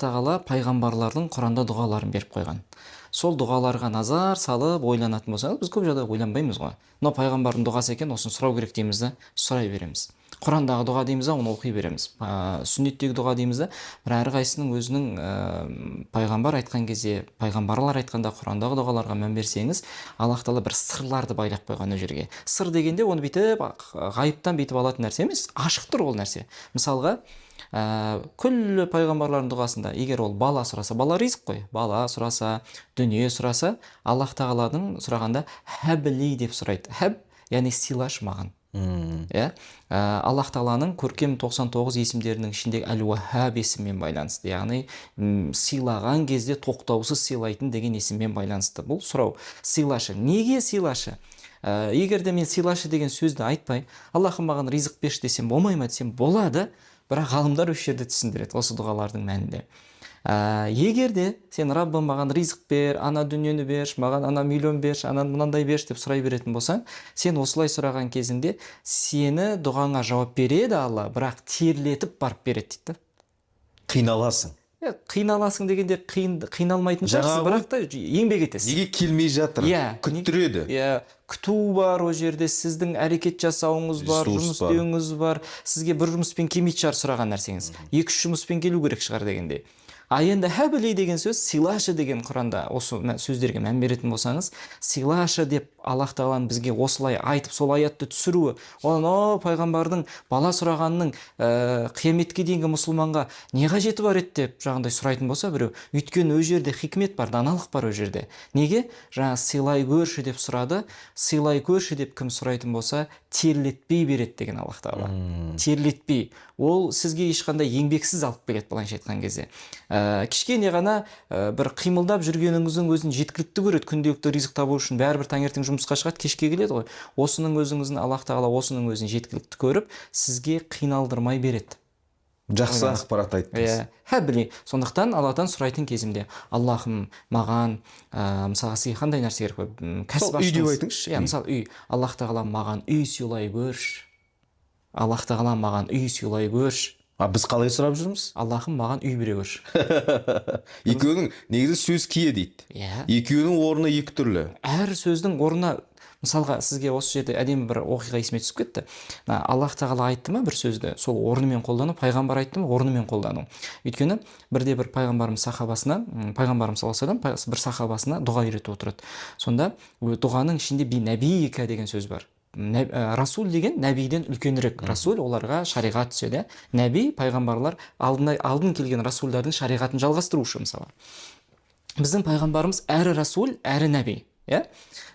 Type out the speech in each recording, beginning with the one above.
Тағала пайғамбарлардың Құранда дұғаларын беріп қойған. Сол дұғаларға назар салып ойланатын болсаңыз, біз көп жағдайда ойланбаймыз ғой. Мына пайғамбардың дұғасы екен, осын сұрау керек дейміз да, сұрай береміз. Құрандағы дұға дейміз да, оны оқи береміз. Сүннеттегі дұға дейміз да, бір әрқайсының өзінің пайғамбар айтқан кезде, пайғамбарлар айтқанда Құрандағы дұғаларға мән берсеңіз, Аллах Тағала бір сырларды байлап қойған ол жерге. Сыр дегенде оны бүйтіп ғайыптан бүйтіп алатын нәрсе емес, ашық тұр ол нәрсе. Мысалға, күллі пайғамбарлардың дұғасында, егер ол бала сұраса, бала ризық қой, бала сұраса, дүние сұраса, Аллах Тағаладың сұрағанда хәбли деп сұрайды. Хәб, яғни сыйлашы маған. Аллах Тағаланың көркем 99 есімдерінің ішіндегі әл-уаххаб есіммен байланысты, яғни сыйлаған кезде тоқтаусыз сыйлайтын деген есіммен байланысты. Бұл сұрау, сыйлашы. Неге сыйлашы? Егер де мен сыйлашы деген сөзді айтпай, Аллахым маған ризық берші десем, болмай ма десем, болады. Бірақ ғалымдар осы жерде түсіндіреді осы дұғалардың мәнінде. Егер де сен Раббым маған ризық бер, ана дүниені берші, маған ана миллион берші, ана мынандай берші деп сұрай беретін болсаң, сен осылай сұраған кезінде сені дұғаңа жауап береді Алла, бірақ терлетіп барып береді дейді. Қиналасың. Қиналасың дегенде қиналмайтын шығарсың, бірақ та еңбек етесің. Неге келмей жатыр? Күттіреді. Күту бар, о жерде сіздің әрекет жасауыңыз бар, жұмыс істеуіңіз бар. Сізге бір жұмыспен келмейтін шығар сұраған нәрсеңіз. 2-3 жұмыспен келу керек шығар дегенде. Енді хәбли деген сөз, сыйлашы деген Құранда осы сөздерге мән беретін болсаңыз, сыйлашы деп Аллах Тағаланың бізге осылай айтып, сол аятты түсіруі, оны пайғамбардың бала сұрағанның қияметке дейінгі мұсылманға не қажеті бар еді деп жаңағыдай сұрайтын болса біреу, өйткені ол жерде хикмет бар, даналық бар ол жерде. Неге? Жаңа сыйлай көрші деп сұрады, сыйлай көрші деп кім сұрайтын болса, терлетпей береді деген Аллах Тағала. Терлетпей. Ол сізге ешқандай еңбексіз алып келеді былайша айтқан кезде. Кішкене ғана бір қимылдап жүргеніңіздің өзін жеткілікті көреді. Күнделікті ризық табу үшін бәрібір таңертең жұмысқа шығады, кешке келеді ғой. Осының өзіңіздің Аллах Тағала осының өзін жеткілікті көріп, сізге қиналдырмай береді. Жақсы ақпарат айттыңыз. Хәбли. Сондықтан Алладан сұрайтын кезімде, Аллахым маған, мысалға сізге қандай нәрсе керек қой? Үй деп айтыңызшы. Мысалы үй. Аллах Тағала маған үй сыйлай көрші. Аллах Тағала маған үй сыйлай көрші. Біз қалай сұрап жүрміз? Аллахым маған үй бере көрші. Екеуінің негізі сөз кие дейді. Екеуінің орны екі түрлі. Әр сөздің орнына, мысалға сізге осы жерде әдемі бір оқиға есіме түсіп кетті. Аллах Тағала айтты ма бір сөзді, сол орнымен қолдану, пайғамбар айтты ма орнымен қолдану. Өйткені бірде бір пайғамбарымыз сахабасына, пайғамбарымыз саллаллаху алейхи вассалам бір сахабасына дұға үйретіп отырады. Сонда дұғаның ішінде би нәбийка деген сөз бар. Расул деген нәбиден үлкенірек. Расул оларға шариғат түседі. Нәби, пайғамбарлар алдын келген расулдардың шариғатын жалғастырушы мысалы. Біздің пайғамбарымыз әрі расул, әрі нәби.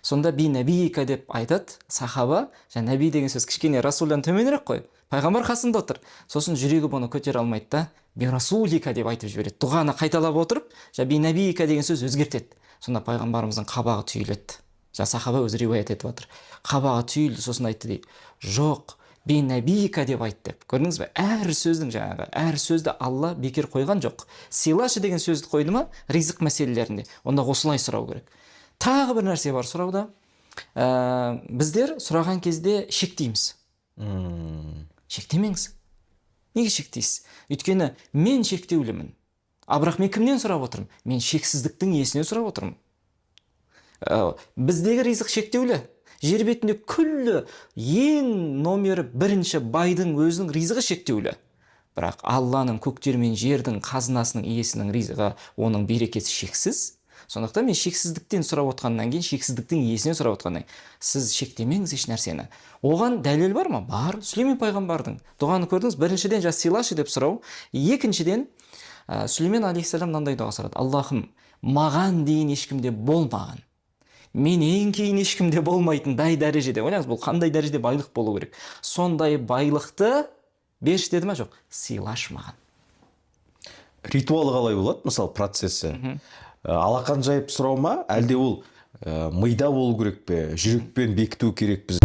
Сонда би нәбийка деп айтады сахаба. Нәби деген сөз кішкене расулдан төменірек қой. Пайғамбар қасында отыр. Сосын жүрегі бұны көтере алмайды да, би расулика деп айтып жібереді. Дұғаны қайталап отырып, би нәбийка деген сөз өзгертеді. Сонда пайғамбарымыздың қабағы түйіледі. Сахаба өзі риуаят етіп отыр. Қабағы түйілді, сосын айтты дейді. Жоқ, би нәбийка деп айтты деп. Көрдіңіз бе? Әр сөздің жаңағы, әр сөзді Алла бекер қойған жоқ. Сыйлашы деген сөзді қойды ма, ризық мәселелерінде. Онда осылай сұрау керек. Тағы бір нәрсе бар сұрауда. Біздер сұраған кезде шектейміз. Шектемеңіз. Неге шектейсіз? Өйткені мен шектеулімін. Бірақ мен кімнен сұрап отырмын? Мен шексіздіктің иесінен сұрап отырмын. Біздегі ризық шектеулі. Жер бетінде күллі ең номері бірінші байдың өзінің ризығы шектеулі. Бірақ Алланың көктер мен жердің қазынасының иесінің ризығы, оның берекесі шексіз. Сондықтан мен шексіздіктен сұрап отқаннан кейін, шексіздіктің иесінен сұрап отқаннан кейін, сіз шектемеңіз еш нәрсені. Оған дәлел бар ма? Бар. Сүлеймен пайғамбардың дұғаны көрдіңіз, біріншіден сыйлашы деп сұрау, екіншіден Сүлеймен алейхиссалам мынандай дұға сұрады. Аллахым, маған дейін ешкімде болмаған, менен кейін ешкімде болмайтын дәрежеде. Ойлаңыз, бұл қандай дәрежеде байлық болу керек? Сондай байлықты берші деді ма? Жоқ, сыйлашы маған. Ритуалы қалай болады? Мысалы, процесі. Алақан жайып сұрау ма? Әлде ол мида болу керек пе? Жүрекпен бекіту керек біз?